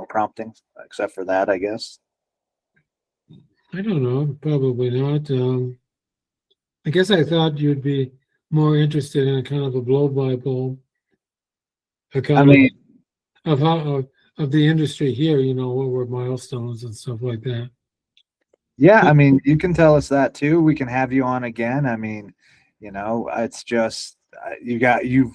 prompting, except for that, I guess? I don't know, probably not. I guess I thought you'd be more interested in a kind of a blow-by-blow I account mean, of how of the industry here. What were milestones and stuff like that. yeah, But you can tell us that too. We can have you on again. It's just you've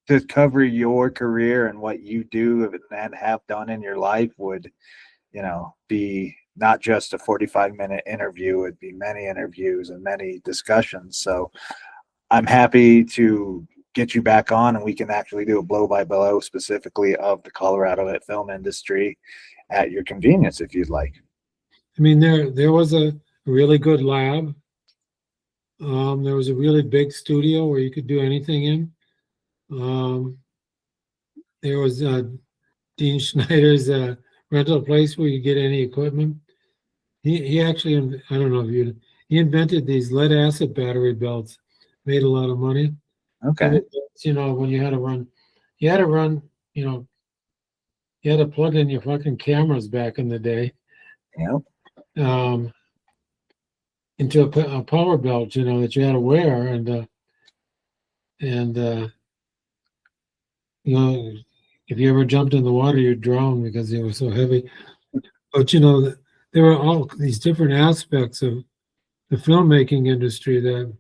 to cover your career and what you do and have done in your life would, be not just a 45-minute interview, it'd be many interviews and many discussions. So I'm happy to get you back on, and we can actually do a blow by blow specifically of the Colorado film industry at your convenience if you'd like. I mean, there was a really good lab. There was a really big studio where you could do anything in. Um, there was Dean Schneider's rental place where you get any equipment. He actually, I don't know if he invented these lead acid battery belts, made a lot of money. Okay. When you had to run, you know, you had to plug in your fucking cameras back in the day, Yep. um, into a power belt, that you had to wear, and You know, if you ever jumped in the water, you'd drown because they were so heavy. But you know, there were all these different aspects of the filmmaking industry that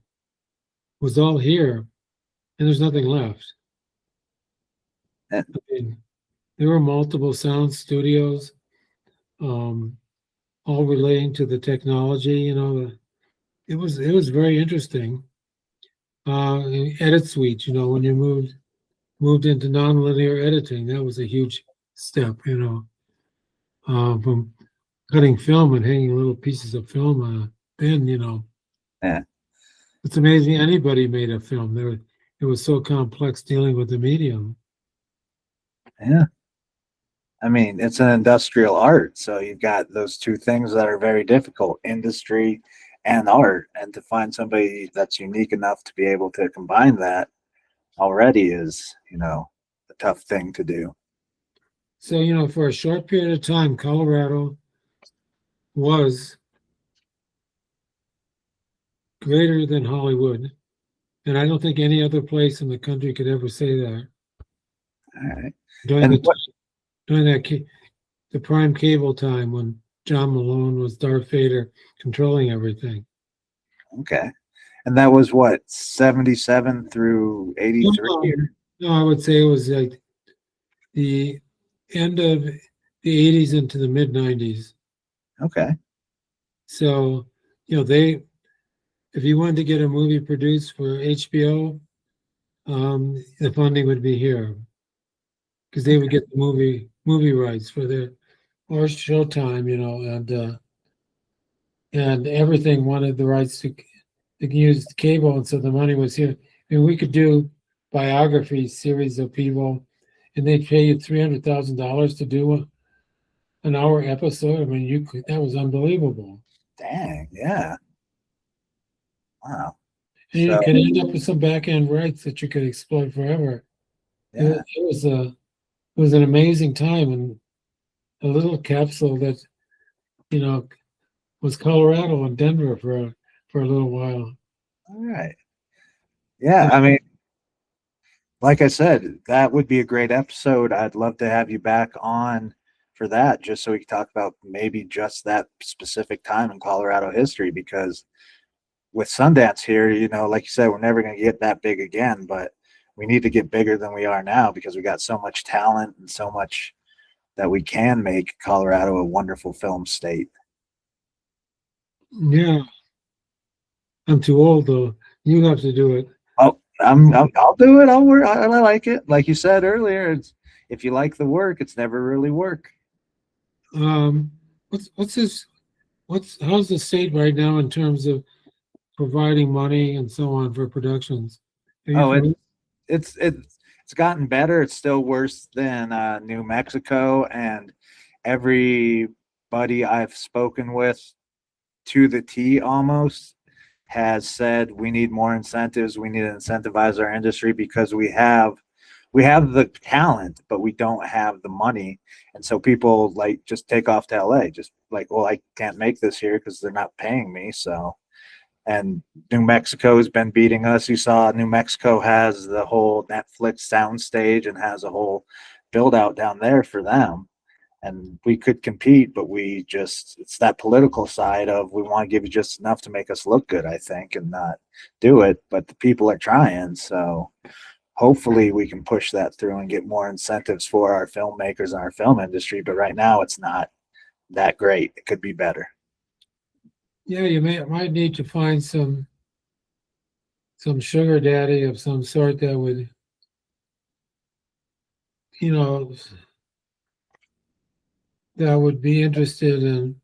was all here, and there's nothing left. Eh, I mean, there were multiple sound studios, um, all relating to the technology. You know, it was very interesting. Edit suites, you know, when you moved into nonlinear editing, that was a huge step. You know, from cutting film and hanging little pieces of film on a bin. You know, eh, it's amazing anybody made a film. It was so complex dealing with the medium. yeah. I mean, it's an industrial art, so you've got those two things that are very difficult, industry and art. And to find somebody that's unique enough to be able to combine that already is, a tough thing to do. So, you know, for a short period of time, Colorado was greater than Hollywood. And I don't think any other place in the country could ever say that. All right. During And the during the prime cable time when John Malone was Darth Vader controlling everything. okay. And that was what, 77 through 83? No, no, I would say it was like the end of the 80s into the mid 90s. Okay. So, you know, if you wanted to get a movie produced for HBO, the funding would be here because they would get the movie rights for their or Showtime, you know, and everything wanted the rights to use the cable, and so the money was here. I mean, we could do biographies, series of people, and they'd pay you $300,000 to do an hour episode. I mean, that was unbelievable. Dang. Yeah. Wow. And you So, could end up with some back end rights that you could exploit forever. yeah. It was an amazing time and a little capsule that, you know, was Colorado and Denver for a little while. All right. Yeah. I mean, like I said, that would be a great episode. I'd love to have you back on for that, just so we can talk about maybe just that specific time in Colorado history. Because with Sundance here, like you said, we're never going to get that big again, but we need to get bigger than we are now because we got so much talent and so much that we can make Colorado a wonderful film state. Yeah, I'm too old though. You have to do it. Oh, I'll do it. I'll work. I like it. Like you said earlier, if you like the work, it's never really work. Um, how's the state right now in terms of providing money and so on for productions? Are you Oh, familiar? it's gotten better. It's still worse than New Mexico, and everybody I've spoken with to the T almost has said we need more incentives. We need to incentivize our industry because we have the talent, but we don't have the money. And so people like just take off to LA, just like, well, I can't make this here because they're not paying me. So, and New Mexico has been beating us. You saw New Mexico has the whole Netflix soundstage and has a whole build out down there for them. And we could compete, but it's that political side of we want to give you just enough to make us look good, I think, and not do it. But the people are trying. So hopefully we can push that through and get more incentives for our filmmakers and our film industry. But right now it's not that great. It could be better. Yeah, might need to find some sugar daddy of some sort that would, you know, that would be interested in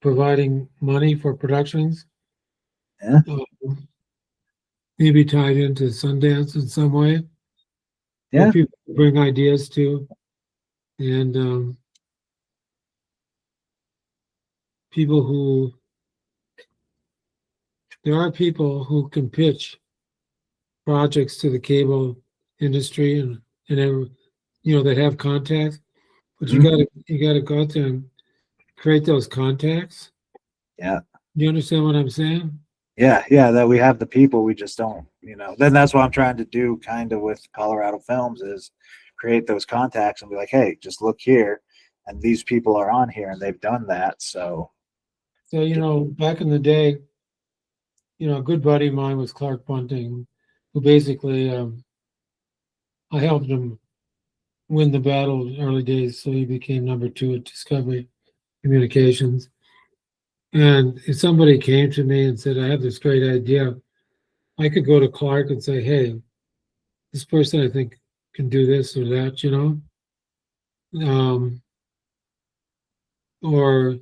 providing money for productions. Yeah. Maybe tied into Sundance in some way, where Yeah. people bring ideas to, and people who there are people who can pitch projects to the cable industry and that have contacts, but Mhm. you gotta go out there and create those contacts. Yeah. You understand what I'm saying? Yeah, that we have the people, we just don't, then that's what I'm trying to do kind of with Colorado Films is create those contacts and be like, hey, just look here, and these people are on here and they've done that. So So, back in the day, a good buddy of mine was Clark Bunting, who basically, I helped him win the battle in the early days, so he became number 2 at Discovery Communications. And if somebody came to me and said, I have this great idea, I could go to Clark and say, hey, this person I think can do this or that. Or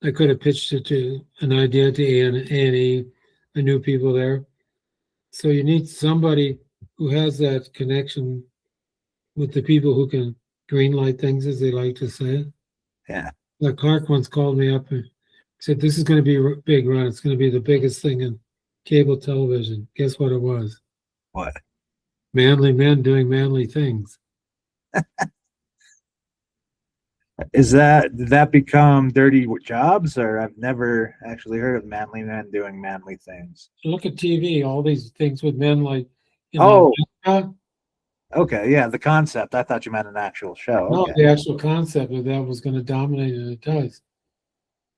I could have pitched it to an idea to A&E. I knew people there. So you need somebody who has that connection with the people who can greenlight things, as they like to say. yeah. Like Clark once called me up and said, this is going to be big, Ron. It's going to be the biggest thing in cable television. Guess what it was? What? Manly men doing manly things. Did that become Dirty Jobs, or I've never actually heard of manly men doing manly things? Look at TV, all these things with men like, Oh, America. okay, yeah, the concept. I thought you meant an actual show. No, Okay, the actual concept of that was going to dominate, and it does.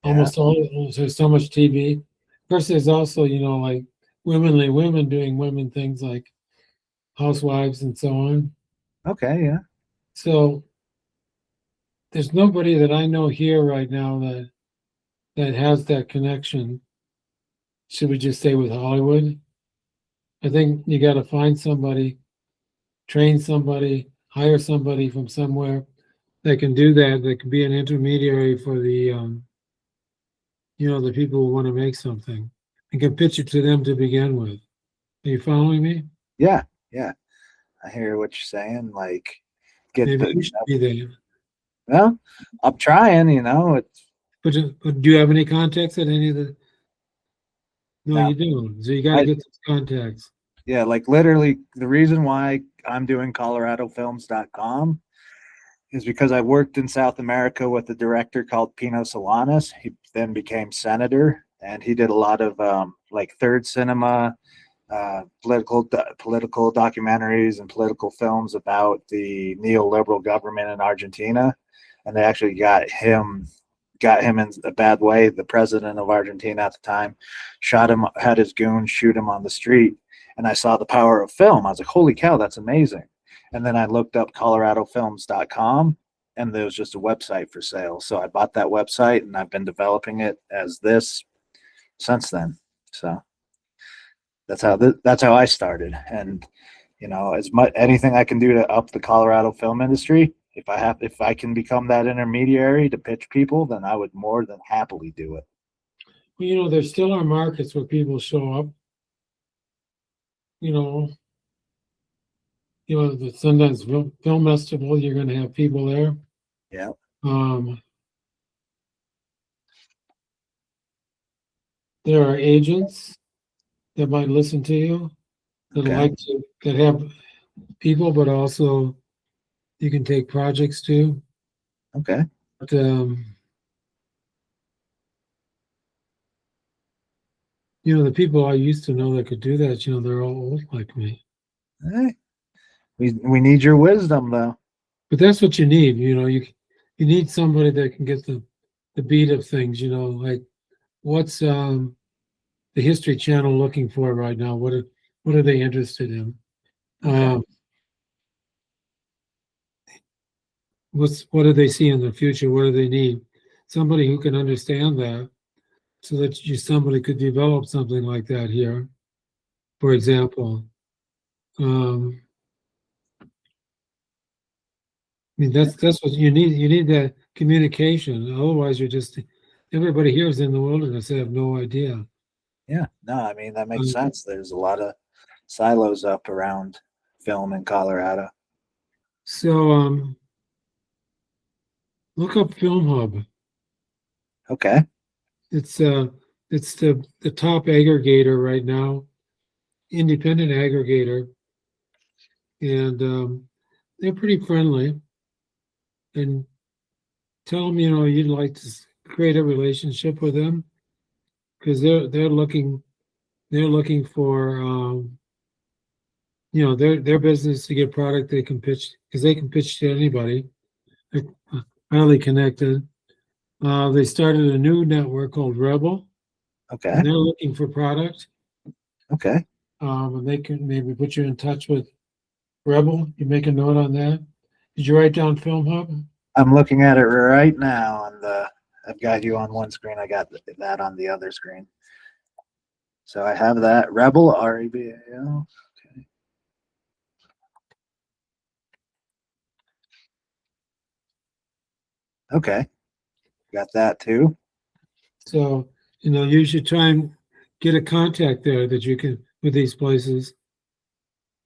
yeah, Almost all, there's so much TV. Of course, there's also, like womenly women doing women things like housewives and so on. okay, yeah, So there's nobody that I know here right now that has that connection. Should we just stay with Hollywood? I think you got to find somebody, train somebody, hire somebody from somewhere that can do that. That can be an intermediary for the people who want to make something and can pitch it to them to begin with. Are you following me? yeah, yeah. I hear what you're saying. Like, get Maybe you pitched should up. be there. Well, I'm trying. It's But do you have any contacts at any of the? No, now. you don't. So you got to I get those contacts. Yeah, like literally the reason why I'm doing ColoradoFilms.com is because I worked in South America with a director called Pino Solanas. He then became senator, and he did a lot of like third cinema, political documentaries and political films about the neoliberal government in Argentina. And they actually got him in a bad way. The president of Argentina at the time shot him, had his goons shoot him on the street. And I saw the power of film. I was like, holy cow, that's amazing. And then I looked up coloradofilms.com, and there was just a website for sale. So I bought that website, and I've been developing it as this since then. So that's how I started. And as much anything I can do to up the Colorado film industry, if I can become that intermediary to pitch people, then I would more than happily do it. Well, there still are markets where people show up. The Sundance Film Festival, you're going to have people there. Yeah. There are agents that might listen to you Okay. that have people, but also you can take projects to. Okay. But the people I used to know that could do that, they're all old like me. Hey, we need your wisdom though. But that's what you need. You need somebody that can get the beat of things. Like what's the History Channel looking for right now? What are they interested in? Okay. What do they see in the future? What do they need? Somebody who can understand that, so that somebody could develop something like that here. For example, that's what you need. You need that communication. Otherwise, everybody here is in the wilderness. They have no idea. Yeah. No, I mean that makes sense. There's a lot of silos up around film in Colorado. So look up Film Hub. Okay. It's the top aggregator right now, independent aggregator, and they're pretty friendly. And tell them you'd like to create a relationship with them, because they're looking for their business to get product they can pitch, because they can pitch to anybody. They're highly connected. They started a new network called Rebel, Okay. and they're looking for product. Okay. And they can maybe put you in touch with Rebel. You make a note on that. Did you write down Film Hub? I'm looking at it right now on I've got you on one screen. I got that on the other screen. So I have that Rebel, REBAL. Okay. Okay. Got that too. So, you should try and get a contact there that you can with these places.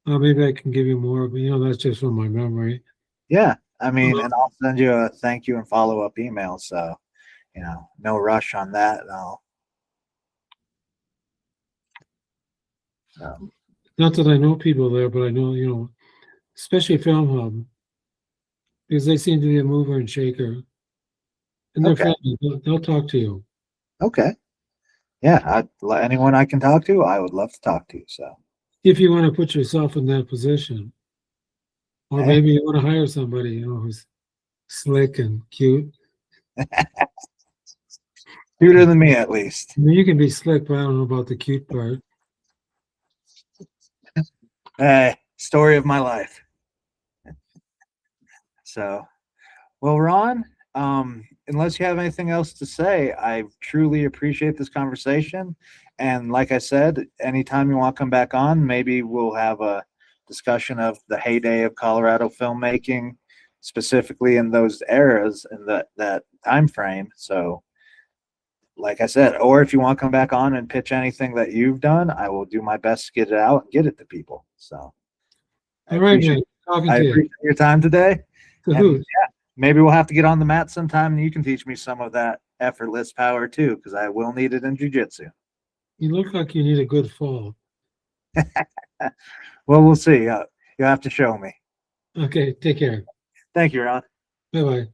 Maybe I can give you more, but that's just from my memory. Yeah. I mean, and I'll send you a thank you and follow-up email. So, no rush on that. Not that I know people there, but I know, especially Film Hub, because they seem to be a mover and shaker. And they're Okay. friendly. They'll talk to you. Okay. Yeah. Anyone I can talk to, I would love to talk to. So, If you want to put yourself in that position. Or hey. maybe you want to hire somebody, who's slick and cute. Cuter than me, at least. I mean, you can be slick, but I don't know about the cute part. Hey, story of my life. So, well, Ron, unless you have anything else to say, I truly appreciate this conversation. And like I said, anytime you want to come back on, maybe we'll have a discussion of the heyday of Colorado filmmaking, specifically in those eras and that time frame. So, like I said, or if you want to come back on and pitch anything that you've done, I will do my best to get it out and get it to people. So, All right, man. Talking I to you. appreciate your time today. To And who? yeah, maybe we'll have to get on the mat sometime and you can teach me some of that effortless power too, because I will need it in jiu-jitsu. You look like you need a good fall. Well, we'll see. You'll have to show me. Okay, take care. Thank you, Ron. Bye-bye.